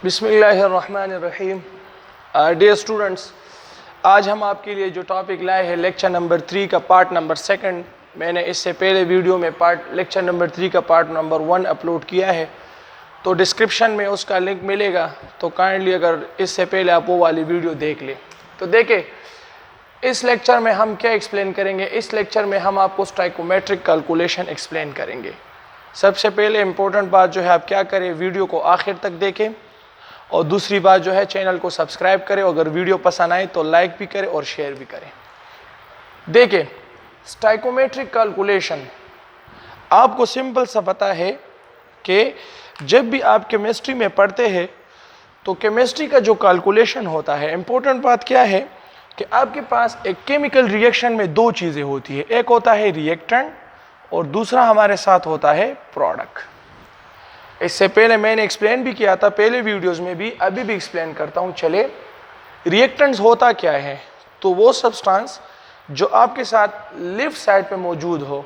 बिस्मिल्लाहिर्रहमानिर्रहीम। Dear students, आज हम आपके लिए जो टॉपिक लाए हैं लेक्चर नंबर 3 का पार्ट नंबर 2। मैंने इससे पहले वीडियो में लेक्चर नंबर 3 का पार्ट नंबर 1 अपलोड किया है, तो डिस्क्रिप्शन में उसका लिंक मिलेगा। तो काइंडली अगर इससे पहले आप वो वाली वीडियो देख लें। तो देखिए, इस लेक्चर में हम क्या एक्सप्लेन करेंगे। इस लेक्चर में हम आपको स्टाइकोमेट्रिक कैलकुलेशन एक्सप्लेन करेंगे। सबसे पहले इम्पोर्टेंट बात जो है, आप क्या करें, वीडियो को आखिर तक देखें, और दूसरी बात जो है, चैनल को सब्सक्राइब करें। अगर वीडियो पसंद आए तो लाइक भी करें और शेयर भी करें। देखिए, स्टाइकोमेट्रिक कैलकुलेशन आपको सिंपल सा पता है कि जब भी आप केमिस्ट्री में पढ़ते हैं तो केमिस्ट्री का जो कैलकुलेशन होता है, इम्पोर्टेंट बात क्या है कि आपके पास एक केमिकल रिएक्शन में दो चीज़ें होती है। एक होता है रिएक्टेंट और दूसरा हमारे साथ होता है प्रोडक्ट। इससे पहले मैंने एक्सप्लेन भी किया था पहले वीडियोस में भी, अभी भी एक्सप्लेन करता हूँ। चले, रिएक्टेंट्स होता क्या है, तो वो सब्सटेंस जो आपके साथ लेफ्ट साइड पे मौजूद हो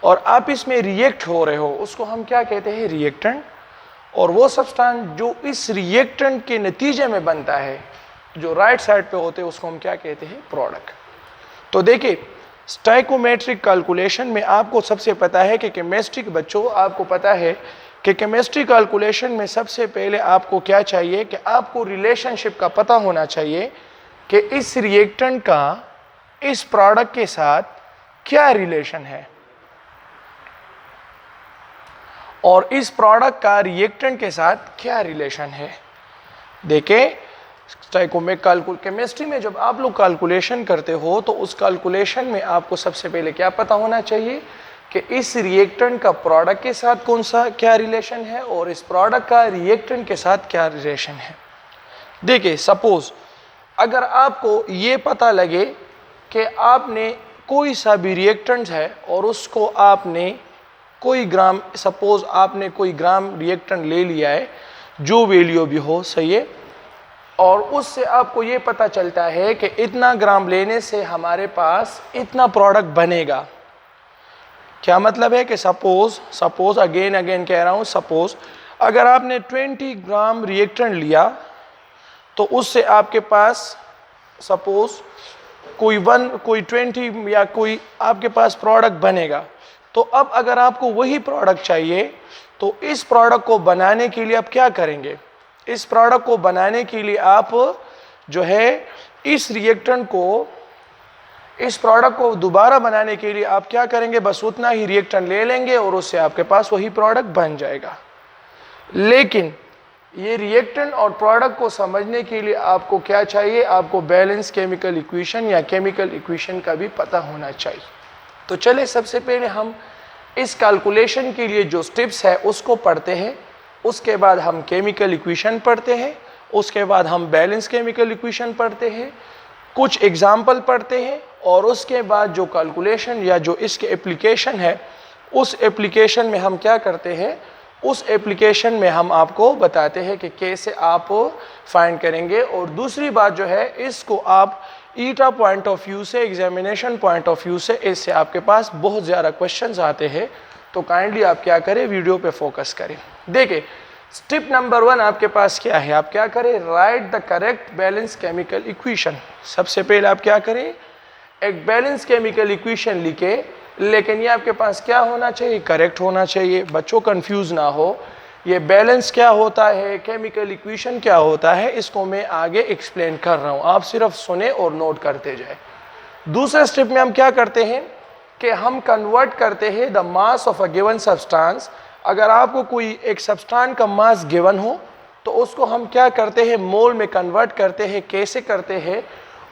और आप इसमें रिएक्ट हो रहे हो, उसको हम क्या कहते हैं, रिएक्टेंट। और वो सब्सटेंस जो इस रिएक्टेंट के नतीजे में बनता है, जो राइट साइड पे होते हैं, उसको हम क्या कहते हैं, प्रोडक्ट। तो देखिए, स्टाइकोमेट्रिक कैलकुलेशन में आपको सबसे पता है कि केमिस्ट्री के बच्चों, आपको पता है कि केमिस्ट्री कैलकुलेशन में सबसे पहले आपको क्या चाहिए कि आपको रिलेशनशिप का पता होना चाहिए कि इस रिएक्टेंट का इस प्रोडक्ट के साथ क्या रिलेशन है और इस प्रोडक्ट का रिएक्टेंट के साथ क्या रिलेशन है। देखिए, केमिस्ट्री में जब आप लोग कैलकुलेशन करते हो तो उस कैलकुलेशन में आपको सबसे पहले क्या पता होना चाहिए कि इस रिएक्टेंट का प्रोडक्ट के साथ कौन सा क्या रिलेशन है और इस प्रोडक्ट का रिएक्टेंट के साथ क्या रिलेशन है। देखिए, सपोज अगर आपको ये पता लगे कि आपने कोई सा भी रिएक्टेंट है और उसको आपने कोई ग्राम, सपोज आपने कोई ग्राम रिएक्टेंट ले लिया है, जो वैल्यू भी हो, सही है, और उससे आपको ये पता चलता है कि इतना ग्राम लेने से हमारे पास इतना प्रोडक्ट बनेगा। क्या मतलब है कि सपोज अगेन कह रहा हूँ, सपोज अगर आपने 20 ग्राम रिएक्टेंट लिया तो उससे आपके पास सपोज कोई 20 या कोई आपके पास प्रोडक्ट बनेगा। तो अब अगर आपको वही प्रोडक्ट चाहिए तो इस प्रोडक्ट को बनाने के लिए आप क्या करेंगे, इस प्रोडक्ट को बनाने के लिए आप जो है इस रिएक्टेंट को, इस प्रोडक्ट को दोबारा बनाने के लिए आप क्या करेंगे, बस उतना ही रिएक्टेंट ले लेंगे और उससे आपके पास वही प्रोडक्ट बन जाएगा। लेकिन ये रिएक्टेंट और प्रोडक्ट को समझने के लिए आपको क्या चाहिए, आपको बैलेंस केमिकल इक्वेशन या केमिकल इक्वेशन का भी पता होना चाहिए। तो चले, सबसे पहले हम इस कैलकुलेशन के लिए जो स्टेप्स है उसको पढ़ते हैं, उसके बाद हम केमिकल इक्वेशन पढ़ते हैं, उसके बाद हम बैलेंस केमिकल इक्वेशन पढ़ते हैं, कुछ एग्जाम्पल पढ़ते हैं, और उसके बाद जो कैलकुलेशन या जो इसके एप्लीकेशन है, उस एप्लीकेशन में हम क्या करते हैं, उस एप्लीकेशन में हम आपको बताते हैं कि कैसे आप फाइंड करेंगे। और दूसरी बात जो है, इसको आप ईटा पॉइंट ऑफ व्यू से, एग्जामिनेशन पॉइंट ऑफ व्यू से, इससे आपके पास बहुत ज़्यादा क्वेश्चंस आते हैं। तो काइंडली आप क्या करें, वीडियो पे फोकस करें। देखिए, स्टेप नंबर 1 आपके पास क्या है, आप क्या करें, right the correct balance chemical equation. सबसे पहले आप क्या करें, एक बैलेंस केमिकल इक्वेशन लिखे, लेकिन ये आपके पास क्या होना चाहिए, करेक्ट होना चाहिए। बच्चों कंफ्यूज ना हो, ये बैलेंस क्या होता है, केमिकल इक्वेशन क्या होता है, इसको मैं आगे एक्सप्लेन कर रहा हूँ, आप सिर्फ सुने और नोट करते जाए। दूसरे स्टेप में हम क्या करते हैं कि हम कन्वर्ट करते हैं the mass of a given substance. अगर आपको कोई एक सब्सटेंस का मास गिवन हो तो उसको हम क्या करते हैं, मोल में कन्वर्ट करते हैं। कैसे करते हैं,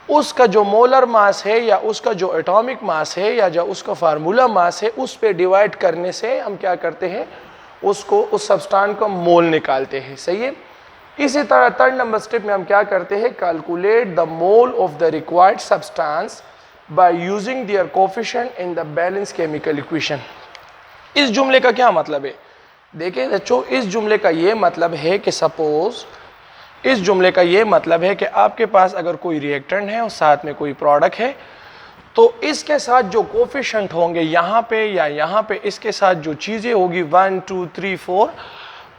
उसका जो मोलर मास है या उसका जो एटॉमिक मास है या जो उसका फार्मूला मास है, उस पे डिवाइड करने से हम क्या करते हैं, उसको, उस सब्सटेंस का मोल निकालते हैं, सही है। इसी तरह 3rd नंबर स्टेप में हम क्या करते हैं, calculate the mole of the required substance by using their coefficient in the balance chemical equation. इस जुमले का क्या मतलब है, देखिए बच्चों, इस जुमले का ये मतलब है कि सपोज, इस जुमले का ये मतलब है कि आपके पास अगर कोई रिएक्टेंट है और साथ में कोई प्रोडक्ट है, तो इसके साथ जो कोएफिशिएंट होंगे यहाँ पे या यहाँ पे, इसके साथ जो चीज़ें होगी 1 2 3 4,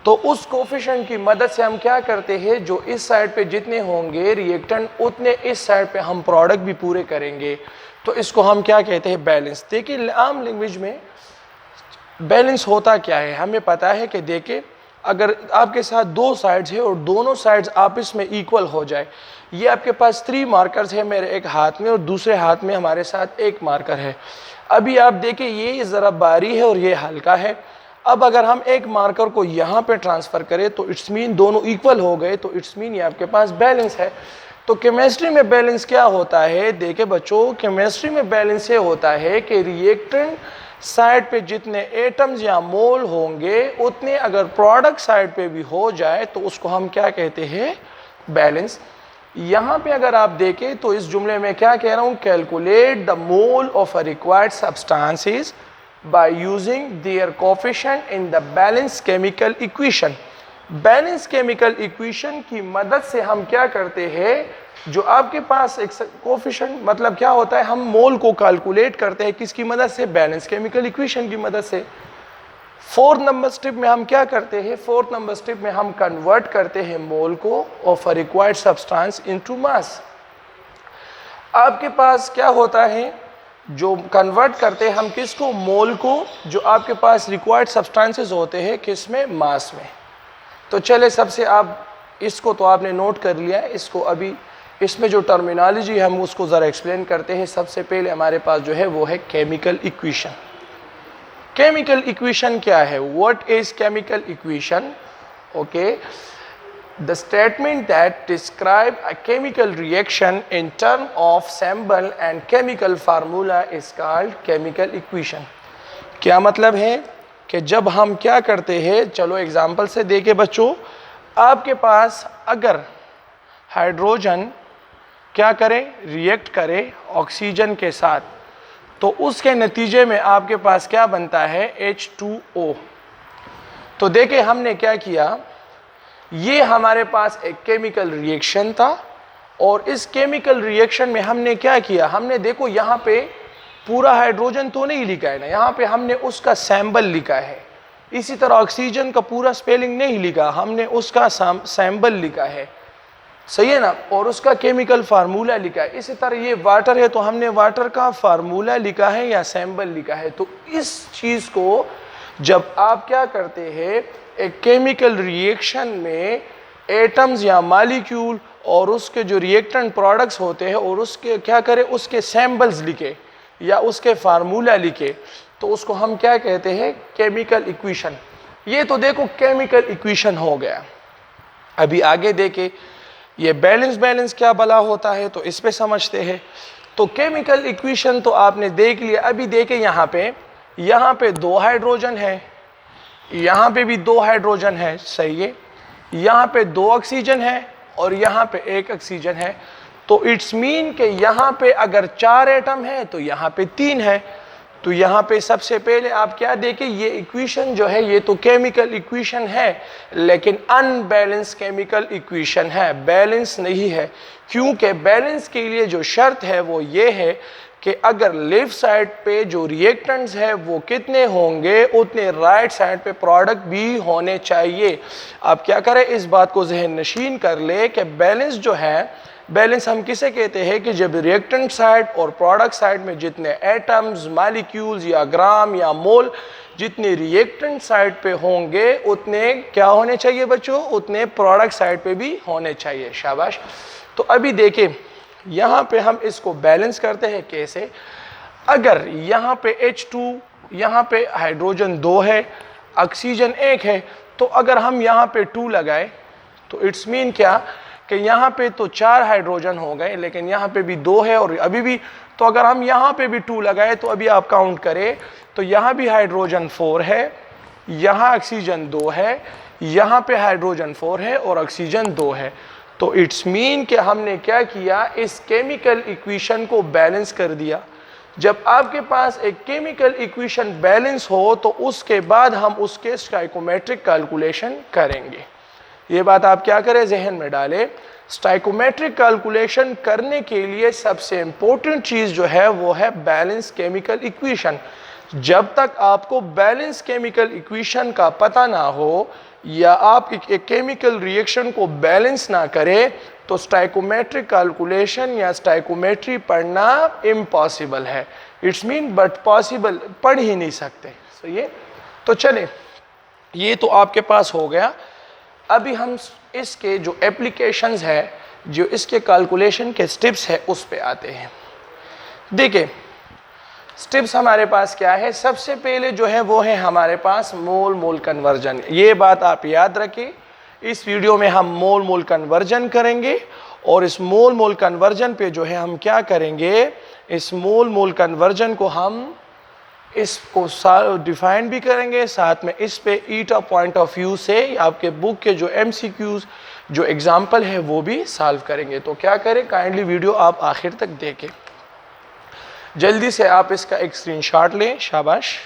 तो उस कोफिशिएंट की मदद से हम क्या करते हैं, जो इस साइड पे जितने होंगे रिएक्टेंट उतने इस साइड पे हम प्रोडक्ट भी पूरे करेंगे। तो इसको हम क्या कहते हैं, बैलेंस। देखिए आम लैंग्वेज में बैलेंस होता क्या है, हमें पता है कि देखिए अगर आपके साथ दो साइड्स है और दोनों साइड्स आपस में इक्वल हो जाए, ये आपके पास 3 मार्कर्स है मेरे एक हाथ में और दूसरे हाथ में हमारे साथ एक मार्कर है। अभी आप देखिए ये ज़रा भारी है और ये हल्का है। अब अगर हम एक मार्कर को यहाँ पे ट्रांसफ़र करें तो इट्स मीन दोनों इक्वल हो गए, तो इट्स मीन ये आपके पास बैलेंस है। तो केमिस्ट्री में बैलेंस क्या होता है, देखिए बच्चों केमिस्ट्री में बैलेंस ये होता है कि रिएक्टेंट साइड पे जितने एटम्स या मोल होंगे उतने अगर प्रोडक्ट साइड पे भी हो जाए तो उसको हम क्या कहते हैं, बैलेंस। यहाँ पे अगर आप देखें तो इस जुमले में क्या कह रहा हूँ, calculate the mole of a required substances by using their coefficient in the balance chemical equation. Balance chemical equation की मदद से हम क्या करते हैं, जो आपके पास एक कोफिशिएंट मतलब क्या होता है, हम मोल को कैलकुलेट करते हैं किसकी मदद से, बैलेंस केमिकल इक्वेशन की मदद से। 4 नंबर स्टेप में हम क्या करते हैं, 4 नंबर स्टेप में हम कन्वर्ट करते हैं मोल को of a required substance into mass. आपके पास क्या होता है, जो कन्वर्ट करते हैं हम किसको, मोल को, जो आपके पास रिक्वायर्ड सब्सटेंसेस होते हैं किस में, मास में। तो चले सबसे आप इसको तो आपने नोट कर लिया, इसको अभी इसमें जो टर्मिनोलॉजी हम उसको ज़रा एक्सप्लेन करते हैं। सबसे पहले हमारे पास जो है वो है केमिकल इक्वेशन। केमिकल इक्वेशन क्या है, what is chemical equation? Okay, the statement that describe a chemical reaction in term of symbol and chemical formula is called chemical equation. क्या मतलब है कि जब हम क्या करते हैं, चलो एग्जांपल से देखे बच्चों, आपके पास अगर हाइड्रोजन क्या करे, रिएक्ट करे ऑक्सीजन के साथ, तो उसके नतीजे में आपके पास क्या बनता है, H2O। तो देखें हमने क्या किया, ये हमारे पास एक केमिकल रिएक्शन था और इस केमिकल रिएक्शन में हमने क्या किया, हमने देखो यहाँ पे पूरा हाइड्रोजन तो नहीं लिखा है ना, यहाँ पे हमने उसका सैंबल लिखा है। इसी तरह ऑक्सीजन का पूरा स्पेलिंग नहीं लिखा, हमने उसका सैंबल लिखा है, सही है ना, और उसका केमिकल फार्मूला लिखा है। इसी तरह ये वाटर है तो हमने वाटर का फार्मूला लिखा है या सैंबल लिखा है। तो इस चीज़ को जब आप क्या करते हैं, एक केमिकल रिएक्शन में एटम्स या मॉलिक्यूल और उसके जो रिएक्टेंट प्रोडक्ट्स होते हैं और उसके क्या करें, उसके सैंबल्स लिखे या उसके फार्मूला लिखे, तो उसको हम क्या कहते हैं, केमिकल इक्वेशन। ये तो देखो केमिकल इक्वेशन हो गया। अभी आगे देखे ये बैलेंस क्या भला होता है, तो इस पे समझते हैं। तो केमिकल इक्वेशन तो आपने देख लिया। अभी देखें यहाँ पे 2 हाइड्रोजन है, यहाँ पे भी 2 हाइड्रोजन है, सही है, यहाँ पे 2 ऑक्सीजन है और यहाँ पे 1 ऑक्सीजन है। तो इट्स मीन कि यहाँ पे अगर 4 एटम है तो यहाँ पे 3 है। तो यहाँ पे सबसे पहले आप क्या देखें, ये इक्वेशन जो है ये तो केमिकल इक्वेशन है लेकिन अनबैलेंस केमिकल इक्वेशन है, बैलेंस नहीं है। क्योंकि बैलेंस के लिए जो शर्त है वो ये है कि अगर लेफ्ट साइड पे जो रिएक्टेंट्स है वो कितने होंगे उतने राइट साइड पे प्रोडक्ट भी होने चाहिए। आप क्या करें, इस बात को जहन नशीन कर ले कि बैलेंस जो है, बैलेंस हम किसे कहते हैं कि जब रिएक्टेंट साइड और प्रोडक्ट साइड में जितने एटम्स, मॉलिक्यूल्स या ग्राम या मोल जितने रिएक्टेंट साइड पे होंगे उतने क्या होने चाहिए बच्चों, उतने प्रोडक्ट साइड पे भी होने चाहिए। शाबाश। तो अभी देखें यहाँ पे हम इसको बैलेंस करते हैं कैसे। अगर यहाँ पे H2, यहाँ पे हाइड्रोजन 2 है, ऑक्सीजन 1 है, तो अगर हम यहाँ पे 2 लगाए तो इट्स मीन क्या कि यहाँ पे तो 4 हाइड्रोजन हो गए लेकिन यहाँ पे भी 2 है और अभी भी, तो अगर हम यहाँ पे भी 2 लगाए तो अभी आप काउंट करें तो यहाँ भी हाइड्रोजन 4 है, यहाँ ऑक्सीजन 2 है, यहाँ पे हाइड्रोजन 4 है और ऑक्सीजन 2 है। तो इट्स मीन कि हमने क्या किया, इस केमिकल इक्वेशन को बैलेंस कर दिया। जब आपके पास एक केमिकल इक्वेशन बैलेंस हो तो उसके बाद हम उसके स्टोइकोमेट्रिक कैलकुलेशन करेंगे। ये बात आप क्या करें, जहन में डालें। स्टोइकोमेट्रिक कैलकुलेशन करने के लिए सबसे इंपॉर्टेंट चीज़ जो है वो है बैलेंस केमिकल इक्वेशन। जब तक आपको बैलेंस केमिकल इक्वेशन का पता ना हो या आप एक केमिकल रिएक्शन को बैलेंस ना करें तो स्टाइकोमेट्रिक कैलकुलेशन या स्टाइकोमेट्री पढ़ना इम्पॉसिबल है। इट्स मीन बट पॉसिबल, पढ़ ही नहीं सकते। सही है, तो चले ये तो आपके पास हो गया। अभी हम इसके जो एप्लीकेशंस है, जो इसके कैलकुलेशन के स्टेप्स है, उस पे आते हैं। देखिए स्टेप्स हमारे पास क्या है। सबसे पहले जो है वो है हमारे पास मोल मोल कन्वर्जन। ये बात आप याद रखें, इस वीडियो में हम मोल मोल कन्वर्जन करेंगे और इस मोल मोल कन्वर्जन पे जो है हम क्या करेंगे, इस मोल मोल कन्वर्जन को हम इसको डिफाइन भी करेंगे, साथ में इस पे ईटा पॉइंट ऑफ व्यू से आपके बुक के जो MCQs जो एग्जाम्पल है वो भी सॉल्व करेंगे। तो क्या करें, काइंडली वीडियो आप आखिर तक देखें। जल्दी से आप इसका एक स्क्रीनशॉट लें, शाबाश।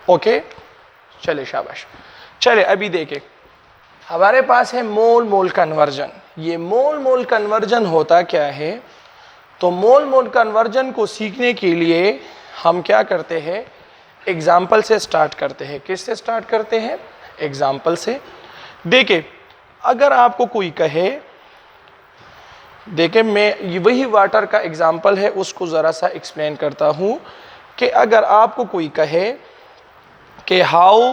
ओके, चले शाबाश। चले अभी देखें, हमारे पास है मोल मोल कन्वर्जन। ये मोल मोल कन्वर्जन होता क्या है, तो मोल मोल कन्वर्जन को सीखने के लिए हम क्या करते हैं, एग्जाम्पल से स्टार्ट करते हैं। किससे स्टार्ट करते हैं, एग्जाम्पल से। देखिए अगर आपको कोई कहे, देखिए मैं वही वाटर का एग्जाम्पल है उसको ज़रा सा एक्सप्लेन करता हूँ कि अगर आपको कोई कहे कि how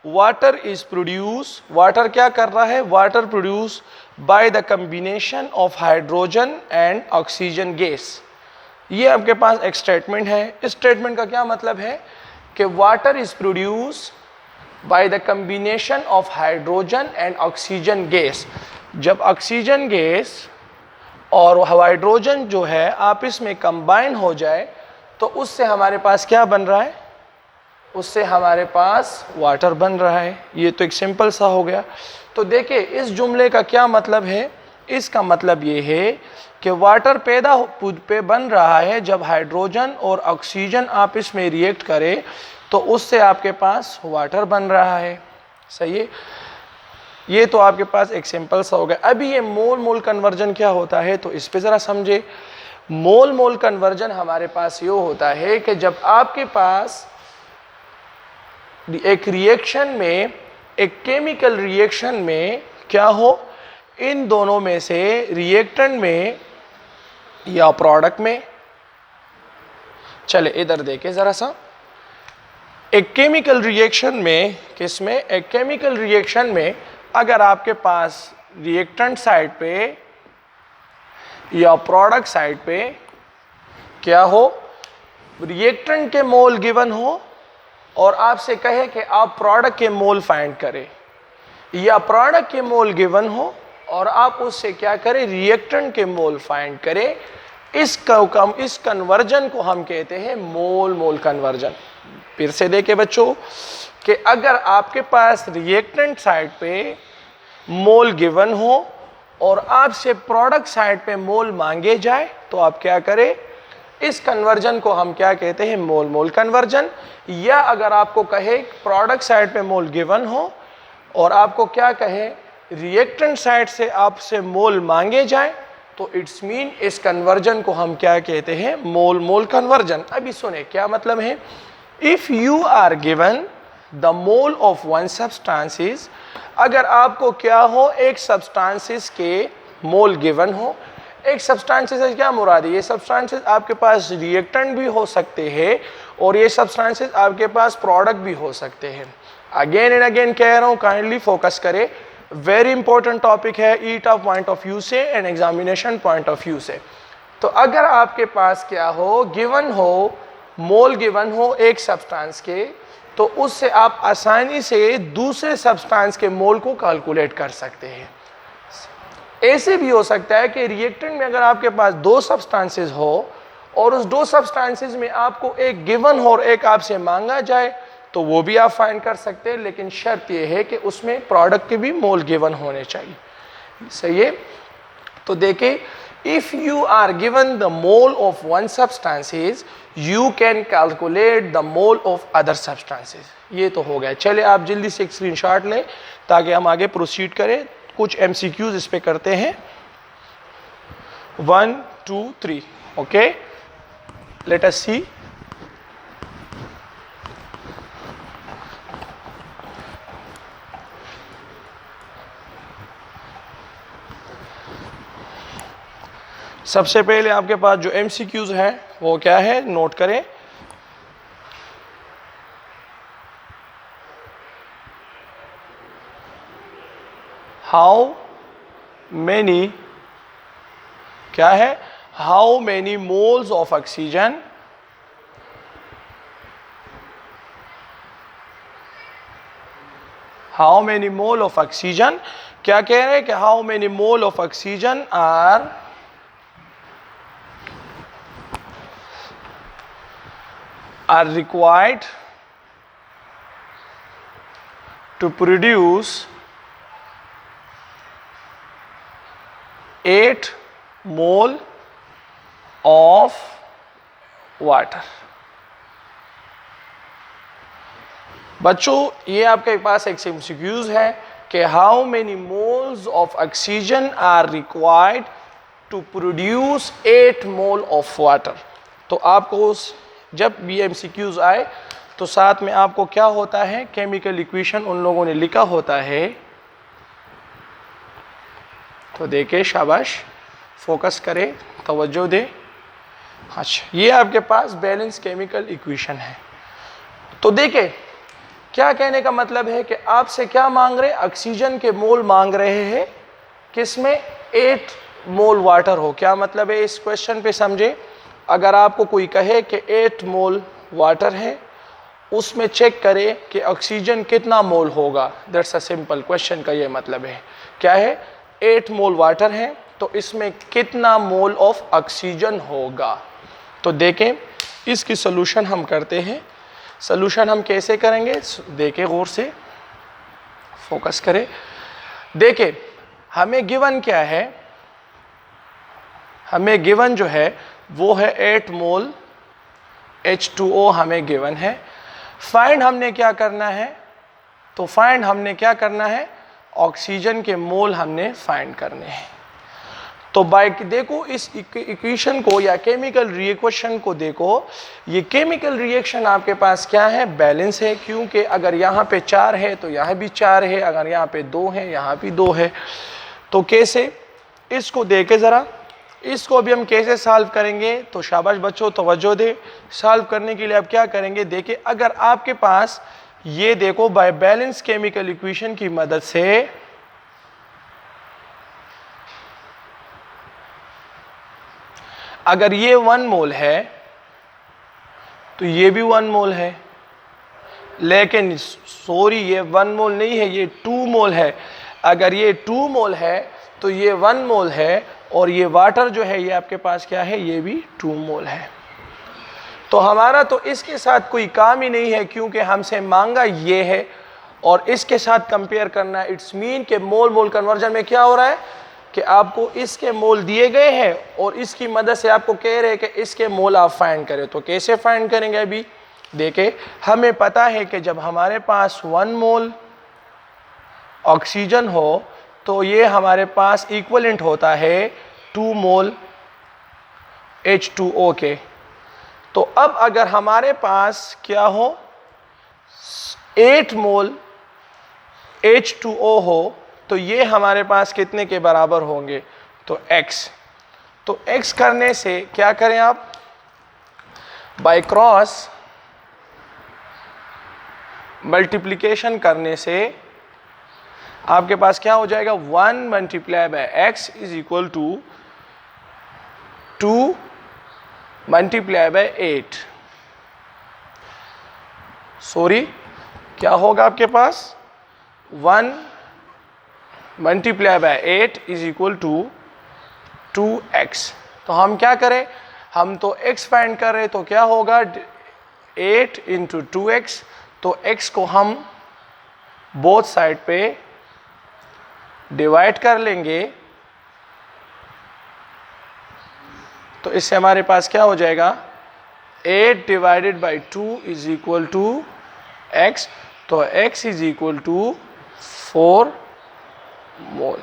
water is produce, water क्या कर रहा है, water produce by the combination of hydrogen and oxygen gas. ये आपके पास एक स्टेटमेंट है। इस स्टेटमेंट का क्या मतलब है कि water is produce by the combination of hydrogen and oxygen gas. जब ऑक्सीजन गैस और हाइड्रोजन जो है आपस में कंबाइन हो जाए तो उससे हमारे पास क्या बन रहा है, उससे हमारे पास वाटर बन रहा है। ये तो एक सिंपल सा हो गया। तो देखिए इस जुमले का क्या मतलब है, इसका मतलब ये है कि वाटर पे बन रहा है जब हाइड्रोजन और ऑक्सीजन आपस में रिएक्ट करे तो उससे आपके पास वाटर बन रहा है। सही है, ये तो आपके पास एक सिंपल सा हो गया। अभी ये मोल मोल कन्वर्जन क्या होता है तो इस पे ज़रा समझे। मोल मोल कन्वर्जन हमारे पास ये होता है कि जब आपके पास एक रिएक्शन में, एक केमिकल रिएक्शन में क्या हो, इन दोनों में से रिएक्टेंट में या प्रोडक्ट में, चले इधर देखें ज़रा सा, एक केमिकल रिएक्शन में, किसमें, एक केमिकल रिएक्शन में अगर आपके पास रिएक्टेंट साइड पे या प्रोडक्ट साइड पे क्या हो, रिएक्टेंट के मोल गिवन हो और आपसे कहे कि आप प्रोडक्ट के मोल फाइंड करें, या प्रोडक्ट के मोल गिवन हो और आप उससे क्या करें, रिएक्टेंट के मोल फाइंड करें, इस कन्वर्जन को हम कहते हैं मोल मोल कन्वर्जन। फिर से देखें बच्चों कि अगर आपके पास रिएक्टेंट साइड पे मोल गिवन हो और आपसे प्रोडक्ट साइड पे मोल मांगे जाए तो आप क्या करें, इस कन्वर्जन को हम क्या कहते हैं, मोल मोल कन्वर्जन। या अगर आपको कहे प्रोडक्ट साइड पे मोल गिवन हो और आपको क्या कहे, रिएक्टेंट साइड से आपसे मोल मांगे जाए तो इट्स मीन इस कन्वर्जन को हम क्या कहते हैं, मोल मोल कन्वर्जन। अभी सुने क्या मतलब है। If you are given the mole of one substances, अगर आपको क्या हो, एक सब्सटेंसेस के मोल गिवन हो। एक सब्सटेंसेस से क्या मुराद है, ये सब्सटेंसेस आपके पास रिएक्टेंट भी हो सकते हैं और ये सब्सटेंसेस आपके पास प्रोडक्ट भी हो सकते हैं। अगेन एंड अगेन कह रहा हूँ, काइंडली फोकस करें, वेरी इंपॉर्टेंट टॉपिक है ईटा पॉइंट ऑफ व्यू से and examination point of view से। तो अगर आपके पास क्या हो, गिवन हो, मोल गिवन हो एक सब्सटेंस के, तो उससे आप आसानी से दूसरे सब्सटेंस के मोल को कैलकुलेट कर सकते हैं। ऐसे भी हो सकता है कि रिएक्टेंट में अगर आपके पास दो सब्सटेंसेस हो और उस दो सब्सटेंसेस में आपको एक गिवन हो और एक आपसे मांगा जाए तो वो भी आप फाइंड कर सकते हैं, लेकिन शर्त ये है कि उसमें प्रोडक्ट के भी मोल गिवन होने चाहिए। सही है, तो देखें, if you are given the mole of one substances you can calculate the mole of other substances. ये तो हो गया। चले आप जल्दी से एक स्क्रीनशॉट लें ताकि हम आगे प्रोसीड करें। कुछ MCQs इस पे करते हैं। 1 2 3. Okay, let us see. सबसे पहले आपके पास जो MCQs है वो क्या है, नोट करें. हाउ मैनी, क्या है, how many moles of oxygen how many mole of oxygen, क्या कह रहे हैं कि how many mole of oxygen are required to produce 8 mole of water. बच्चों ये आपके पास एक MCQs है कि how many moles of oxygen are required to produce 8 mole of water. तो आपको जब भी MCQs आए तो साथ में आपको क्या होता है, केमिकल इक्वेशन उन लोगों ने लिखा होता है. तो देखे, शाबाश, फोकस करें, तवज्जो दे. अच्छा, ये आपके पास बैलेंस केमिकल इक्वेशन है. तो देखे क्या कहने का मतलब है कि आपसे क्या मांग रहे, ऑक्सीजन के मोल मांग रहे हैं, किसमें, 8 मोल वाटर हो. क्या मतलब है इस क्वेश्चन पे समझे. अगर आपको कोई कहे कि 8 मोल वाटर है, उसमें चेक करें कि ऑक्सीजन कितना मोल होगा. दैट्स अ सिंपल क्वेश्चन का ये मतलब है. क्या है, 8 मोल वाटर है तो इसमें कितना मोल ऑफ ऑक्सीजन होगा. तो देखें इसकी सोल्यूशन हम करते हैं. सोल्यूशन हम कैसे करेंगे, देखें गौर से, फोकस करें. देखें हमें गिवन क्या है, हमें गिवन जो है वो है 8 मोल H2O हमें गिवन है. फाइंड हमने क्या करना है, तो फाइंड हमने क्या करना है, ऑक्सीजन के मोल हमने फाइंड करने हैं. तो बाय देखो इस इक्वेशन को या केमिकल रिएक्शन को देखो. ये केमिकल रिएक्शन आपके पास क्या है, बैलेंस है. क्योंकि अगर यहाँ पे 4 है तो यहाँ भी 4 है, अगर यहाँ पे 2 है यहाँ भी 2 है. तो कैसे, इसको देखे ज़रा, इसको अभी हम कैसे सॉल्व करेंगे. तो शाबाश बच्चों, तवज्जो दे. सॉल्व करने के लिए आप क्या करेंगे, देखिए अगर आपके पास ये देखो बाय बैलेंस केमिकल इक्वेशन की मदद से अगर ये 1 मोल है तो ये भी 1 मोल है. लेकिन सॉरी, ये 1 मोल नहीं है, ये 2 मोल है. अगर ये 2 मोल है तो ये 1 मोल है, और ये वाटर जो है ये आपके पास क्या है, ये भी 2 मोल है. तो हमारा तो इसके साथ कोई काम ही नहीं है, क्योंकि हमसे मांगा ये है और इसके साथ कंपेयर करना है. इट्स मीन के मोल मोल कन्वर्जन में क्या हो रहा है कि आपको इसके मोल दिए गए हैं और इसकी मदद से आपको कह रहे हैं कि इसके मोल आप फाइंड करें. तो कैसे फाइंड करेंगे, अभी देखें. हमें पता है कि जब हमारे पास 1 मोल ऑक्सीजन हो तो ये हमारे पास इक्वलेंट होता है 2 मोल H2O के. तो अब अगर हमारे पास क्या हो, 8 मोल H2O हो तो ये हमारे पास कितने के बराबर होंगे, तो X. तो X करने से क्या करें आप, बाय क्रॉस मल्टीप्लिकेशन करने से आपके पास क्या हो जाएगा, 1 multiply by X is equal to 2 multiply by 8. Sorry, क्या होगा आपके पास, 1 multiply by 8 is equal to 2x. तो हम क्या करें, हम तो x फाइंड कर रहे, तो क्या होगा 8 इंटू 2x. तो x को हम बोथ साइड पे डिवाइड कर लेंगे. तो इससे हमारे पास क्या हो जाएगा, 8 divided by 2 is equal to x. तो x is equal to 4 mole.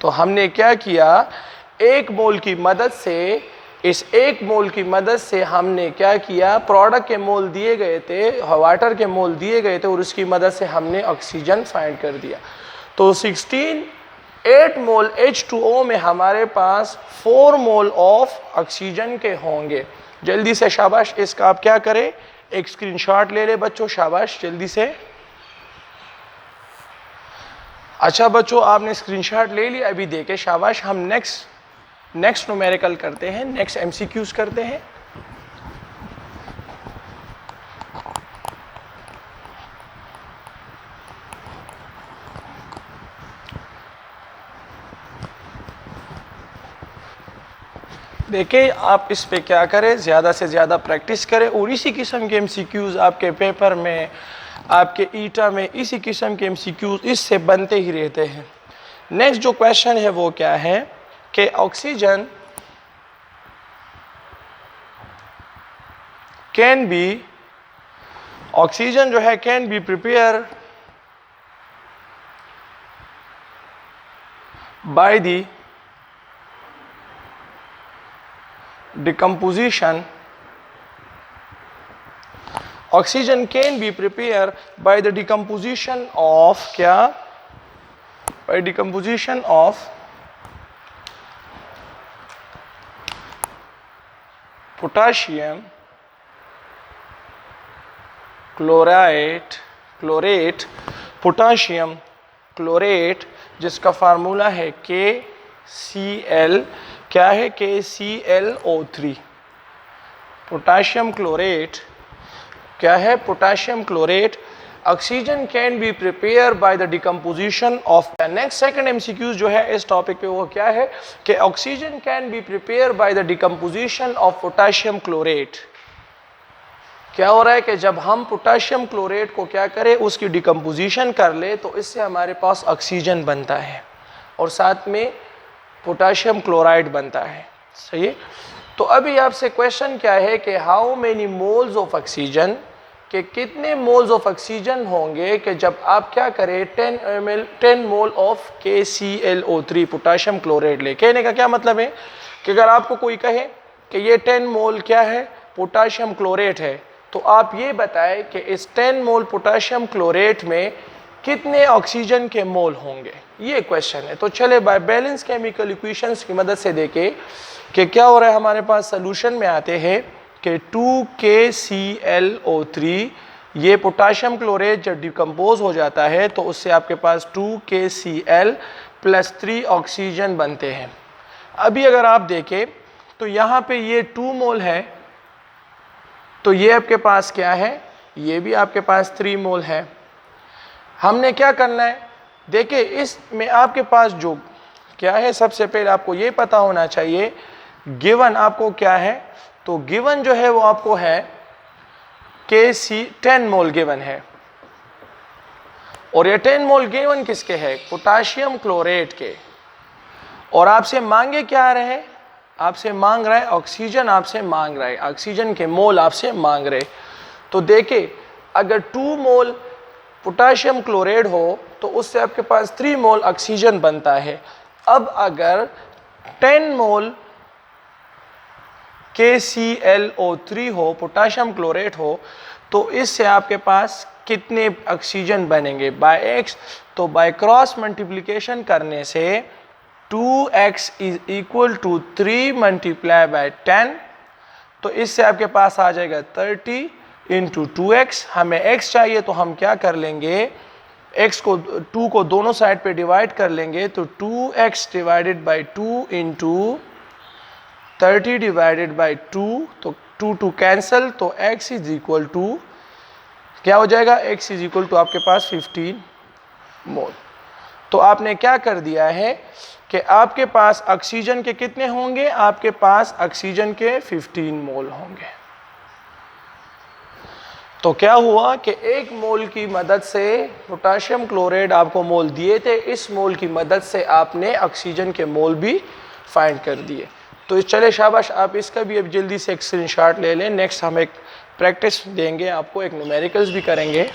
तो हमने क्या किया, एक मोल की मदद से, इस एक मोल की मदद से हमने क्या किया, प्रोडक्ट के मोल दिए गए थे, वाटर के मोल दिए गए थे और उसकी मदद से हमने ऑक्सीजन फाइंड कर दिया। तो 8 मोल H2O में हमारे पास 4 मोल ऑफ ऑक्सीजन के होंगे। जल्दी से शाबाश, इसका आप क्या करें, एक स्क्रीनशॉट ले ले बच्चों, शाबाश जल्दी से। अच्छा बच्चों, आपने स्क्रीनशॉट ले लिया, अभी देखे, शाबाश। हम नेक्स्ट न्यूमेरिकल करते हैं, नेक्स्ट MCQs करते हैं। देखिए, आप इस पे क्या करें, ज़्यादा से ज़्यादा प्रैक्टिस करें और इसी किस्म के MCQs आपके पेपर में, आपके ईटा में इसी किस्म के MCQs इससे बनते ही रहते हैं। नेक्स्ट जो क्वेश्चन है वो क्या है कि ऑक्सीजन जो है can be prepare by the decomposition. Oxygen can be prepared by the decomposition of क्या, by decomposition of potassium chlorate, potassium chlorate, जिसका फार्मूला है KCl, क्या है, KClO3। पोटाशियम क्लोरेट क्या है, potassium chlorate. Oxygen can be prepare by the decomposition of. Next second MCQ जो है इस टॉपिक पे वो क्या है कि oxygen can be prepare by the decomposition of potassium chlorate. क्या हो रहा है कि जब हम पोटाशियम क्लोरेट को क्या करें, उसकी डिकम्पोजिशन कर ले तो इससे हमारे पास ऑक्सीजन बनता है और साथ में पोटाशियम क्लोराइड बनता है। सही है। तो अभी आपसे क्वेश्चन क्या है कि how many moles of oxygen, कि कितने मोल्स ऑफ ऑक्सीजन होंगे कि जब आप क्या करें 10 mole of KClO3 potassium chloride ले। कहने का क्या मतलब है कि अगर आपको कोई कहे कि ये 10 मोल क्या है, पोटाशियम क्लोरेट है, तो आप ये बताएं कि इस 10 मोल पोटाशियम क्लोरेट में कितने ऑक्सीजन के मोल होंगे, ये क्वेश्चन है। तो चले बाय बैलेंस केमिकल इक्वेशंस की मदद से देखें कि क्या हो रहा है। हमारे पास सोल्यूशन में आते हैं कि 2KClO3, ये पोटाशियम क्लोरेट जब डिकम्पोज हो जाता है तो उससे आपके पास 2KCl + 3 ऑक्सीजन बनते हैं। अभी अगर आप देखें तो यहाँ पे ये 2 मोल है, तो ये आपके पास क्या है, ये भी आपके पास 3 मोल है। हमने क्या करना है, देखिए इसमें आपके पास जो क्या है, सबसे पहले आपको ये पता होना चाहिए गिवन आपको क्या है। तो गिवन जो है वो आपको है KC 10 मोल गिवन है, और ये 10 मोल गिवन किसके है, पोटाशियम क्लोरेट के। और आपसे मांगे क्या रहे, आपसे मांग रहा है ऑक्सीजन, आपसे मांग रहा है ऑक्सीजन के मोल, आपसे मांग रहे। तो देखिए अगर 2 मोल पोटाशियम क्लोराइड हो तो उससे आपके पास 3 मोल ऑक्सीजन बनता है। अब अगर 10 मोल KClO3 हो, पोटाशियम क्लोराइड हो, तो इससे आपके पास कितने ऑक्सीजन बनेंगे बाय x। तो बाय क्रॉस मल्टीप्लिकेशन करने से 2x = 3 × 10, तो इससे आपके पास आ जाएगा 30 × 2x। हमें x चाहिए तो हम क्या कर लेंगे, x को 2 को दोनों साइड पे डिवाइड कर लेंगे, तो 2x / 2 × 30 / 2, तो 2 कैंसल, तो x = क्या हो जाएगा, x = आपके पास 15 मोल। तो आपने क्या कर दिया है कि आपके पास ऑक्सीजन के कितने होंगे, आपके पास ऑक्सीजन के 15 मोल होंगे। तो क्या हुआ कि 1 मोल की मदद से पोटाशियम क्लोराइड आपको मोल दिए थे, इस मोल की मदद से आपने ऑक्सीजन के मोल भी फाइंड कर दिए। तो चले शाबाश, आप इसका भी अब जल्दी से एक स्क्रीनशॉट ले लें। नेक्स्ट हम एक प्रैक्टिस देंगे आपको, एक न्यूमेरिकल्स भी करेंगे।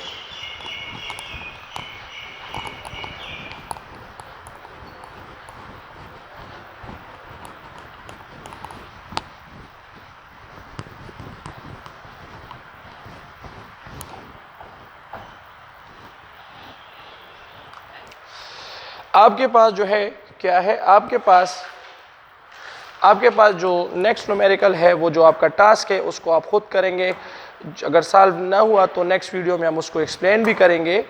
आपके पास जो है क्या है, आपके पास जो नेक्स्ट न्यूमेरिकल है वो जो आपका टास्क है उसको आप खुद करेंगे। अगर सॉल्व ना हुआ तो नेक्स्ट वीडियो में हम उसको एक्सप्लेन भी करेंगे।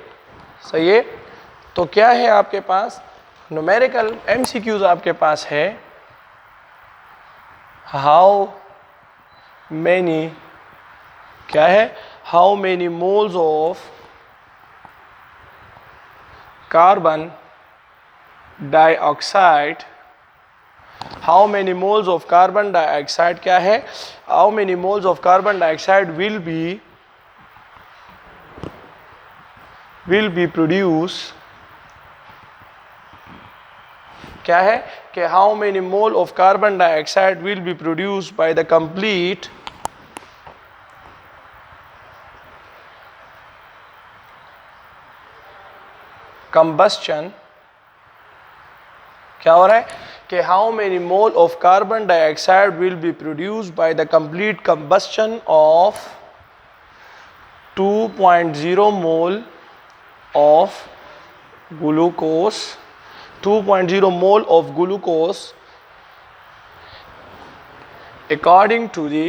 सही है। तो क्या है आपके पास न्यूमेरिकल एमसीक्यूज आपके पास है, हाउ मेनी क्या है, how many moles of carbon dioxide, how many moles of carbon dioxide क्या है, how many moles of carbon dioxide will B produce क्या है कि how many mole of carbon dioxide will be produced by the complete combustion. क्या हो रहा है कि how many mole of carbon dioxide will be produced by the complete combustion of 2.0 mole of glucose, 2.0 mole of glucose according to the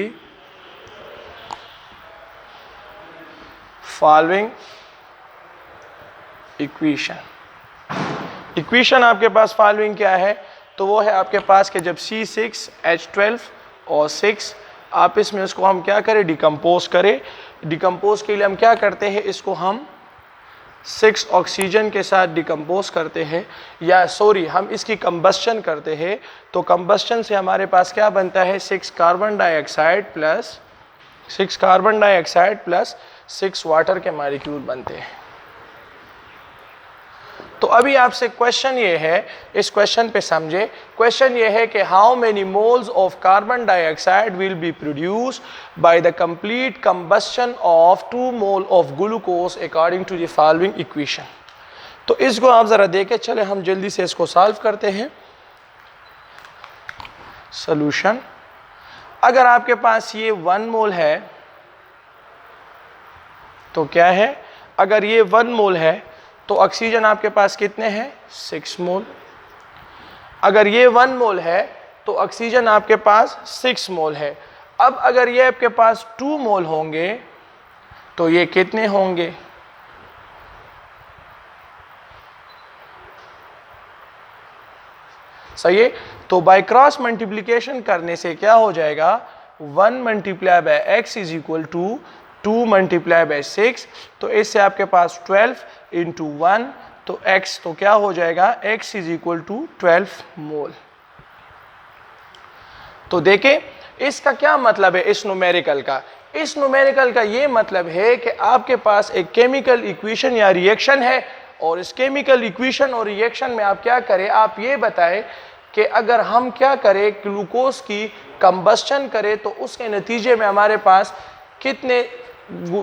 following equation। Equation आपके पास following क्या है, तो वो है आपके पास कि जब C6H12 और 6 आप इसमें उसको हम क्या करें, डिकम्पोज करें। डिकम्पोज के लिए हम क्या करते हैं, इसको हम 6 ऑक्सीजन के साथ डिकम्पोज करते हैं, या सॉरी हम इसकी कंबस्शन करते हैं। तो कंबस्शन से हमारे पास क्या बनता है, 6 कार्बन डाइऑक्साइड प्लस 6 वाटर के मॉलिक्यूल बनते हैं। तो अभी आपसे क्वेश्चन ये है, इस क्वेश्चन पे समझे। क्वेश्चन ये है कि how many moles of carbon dioxide will be produced by the complete combustion of 2 mole of glucose according to the following equation. तो इसको आप जरा देखे चले, हम जल्दी से इसको सॉल्व करते हैं। सॉल्यूशन, अगर आपके पास ये 1 मोल है तो क्या है, अगर ये 1 मोल है तो ऑक्सीजन आपके पास कितने हैं, 6 मोल। अगर ये 1 मोल है तो ऑक्सीजन आपके पास 6 मोल है। अब अगर ये आपके पास 2 मोल होंगे तो ये कितने होंगे, सही है। तो बाय क्रॉस मल्टीप्लिकेशन करने से क्या हो जाएगा, 1 multiply by x is equal to 2 multiply by 6। तो इससे आपके पास 12 इंटू 1, तो x तो क्या हो जाएगा, x इज इक्वल टू 12 मोल। तो देखें इसका क्या मतलब है, इस न्यूमेरिकल का ये मतलब है कि आपके पास एक केमिकल इक्वेशन या रिएक्शन है, और इस केमिकल इक्वेशन और रिएक्शन में आप क्या करें, आप ये बताएं कि अगर हम क्या करें, ग्लूकोज की कंबस्शन करें तो उसके नतीजे में हमारे पास कितने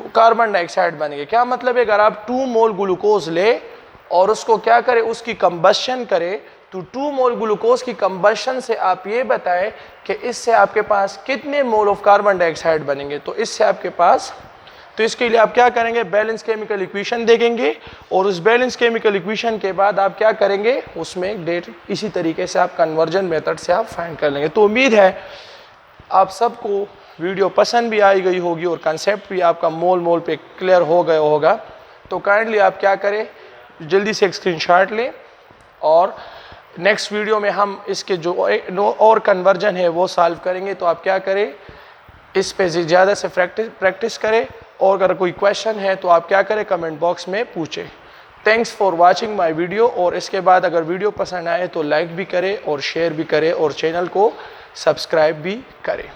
कार्बन डाइऑक्साइड बनेंगे। क्या मतलब है, अगर आप 2 मोल ग्लूकोज ले और उसको क्या करें, उसकी कंबस्शन करें, तो 2 मोल ग्लूकोज की कंबस्शन से आप ये बताएं कि इससे आपके पास कितने मोल ऑफ कार्बन डाइऑक्साइड बनेंगे। तो इससे आपके पास, तो इसके लिए आप क्या करेंगे, बैलेंस केमिकल इक्वेशन देखेंगे, और उस बैलेंस केमिकल इक्वेशन के बाद आप क्या करेंगे, उसमें डेट इसी तरीके से आप कन्वर्जन मेथड से आप फाइंड कर लेंगे। तो उम्मीद है आप सबको वीडियो पसंद भी आई गई होगी और कंसेप्ट भी आपका मोल पे क्लियर हो गया होगा। तो काइंडली आप क्या करें, जल्दी से एक स्क्रीनशॉट लें, और नेक्स्ट वीडियो में हम इसके जो और कन्वर्जन है वो सॉल्व करेंगे। तो आप क्या करें, इस पे ज़्यादा से प्रैक्टिस करें, और अगर कोई क्वेश्चन है तो आप क्या करें, कमेंट बॉक्स में पूछें। Thanks for watching my video. और इसके बाद अगर वीडियो पसंद आए तो लाइक भी करें और शेयर भी करें और चैनल को सब्सक्राइब भी करें।